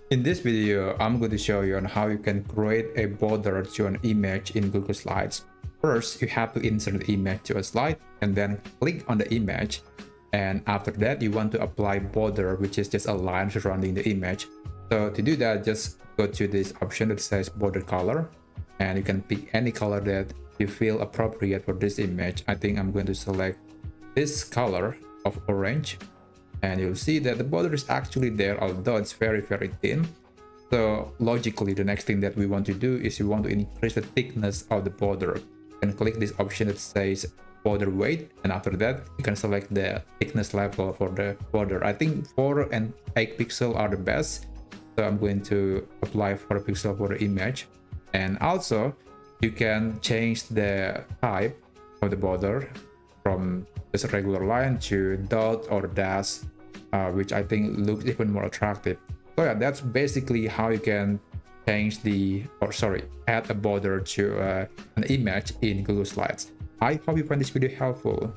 In this video, I'm going to show you on how you can create a border to an image in Google Slides. First, you have to insert the image to a slide and then click on the image. And after that, you want to apply border, which is just a line surrounding the image. So to do that, just go to this option that says border color, and you can pick any color that you feel appropriate for this image. I think I'm going to select this color of orange. And you'll see that the border is actually there, although it's very thin. So logically, the next thing that we want to do is we want to increase the thickness of the border. You can click this option that says border weight, and after that you can select the thickness level for the border. I think 4 and 8 pixel are the best, so I'm going to apply 4 pixel for the image. And also you can change the type of the border from just a regular line to dot or dash, which I think looks even more attractive. So yeah, that's basically how you can change add a border to an image in Google Slides. I hope you find this video helpful.